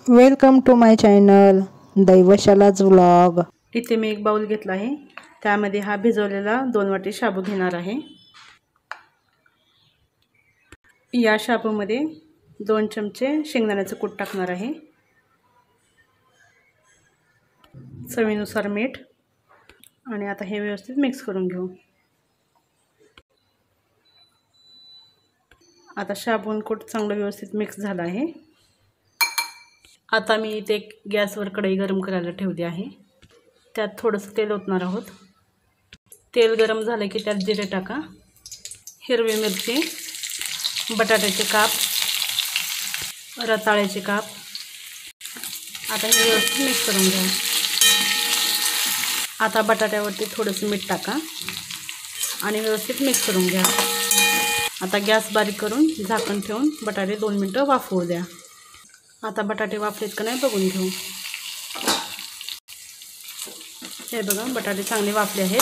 Welcome to my channel दैवशालाच vlog. इथे मी एक बाउल घेतला आहे, त्यामध्ये हा भिजवलेला 2 वाटी शाबू घेणार आहे। या शाबूमध्ये 2 चमचे शेंगदाण्याचं कूट टाकणार आहे, चवीनुसार मीठ आणि आता हे व्यवस्थित मिक्स करून घेऊ। आता शाबू कूट चांगलं व्यवस्थित मिक्स झालं आहे। आता मी इथे गॅसवर कढई गरम करायला ठेवली आहे, त्यात थोडंसं तेल ओतणार आहोत। तेल गरम झालं की त्यात जिरे टाका, हिरवी मिरची, बटाट्याचे काप, रताळ्याचे काप। आता हे व्यवस्थित मिक्स करून घ्या। आता बटाट्यावरती थोडंसं मीठ टाका आणि व्यवस्थित मिक्स करून घ्या। आता गॅस बारीक करून झाकण ठेवून बटाटे 2 मिनिटं वाफवू द्या। आता बटाटे वाफलेत का नाही बघून घेऊ। हे बघा, बटाटे चांगले वाफले आहेत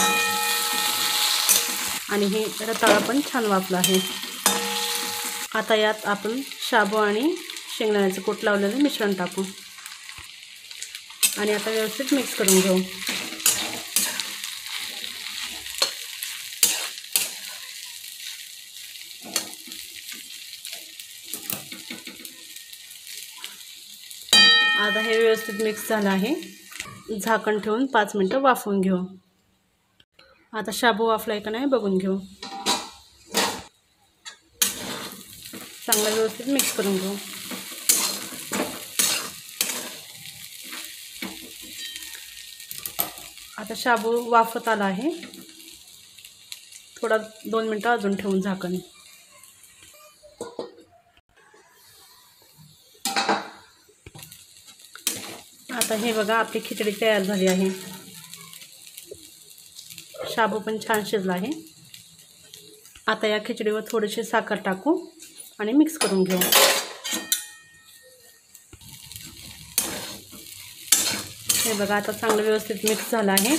आणि हे रताळा पण छान वाफला आहे। आता यात आपण शाबू आणि शेंगदाण्याचं कूट लावलेलं मिश्रण टाकू आणि आता व्यवस्थित मिक्स करून घेऊ। आता हे व्यवस्थित मिक्स झालं आहे, झाकण ठेवून 5 मिनिटं वाफवून घेऊ। आता शाबू वाफलाय का नाही बघून घेऊ। चांगलं व्यवस्थित मिक्स करून घेऊ। आता शाबू वाफत आला आहे, थोडा 2 मिनिटं अजून ठेवून झाकण। आता हे बघा, आपली खिचडी तयार झाली आहे। शाबू पण छान शिजला आहे। आता या खिचडीवर थोडीशी साखर टाकू आणि मिक्स करून घेऊ। हे बघा, आता चांगलं व्यवस्थित मिक्स झालं आहे।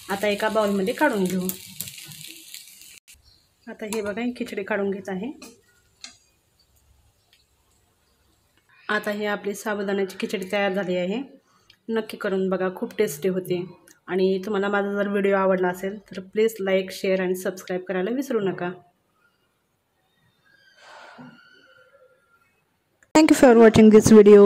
आता एका बाउलमध्ये काढून घेऊ। आता हे बघा, ही खिचडी काढून घेत आहे। आता ही आपली साबुदाण्याची खिचडी तयार झाली आहे। नक्की करून बघा, खूप टेस्टी होते। आणि तुम्हाला माझा जर व्हिडिओ आवडला असेल तर प्लीज लाईक, शेअर आणि सबस्क्राईब करायला विसरू नका। Thank you for watching this video.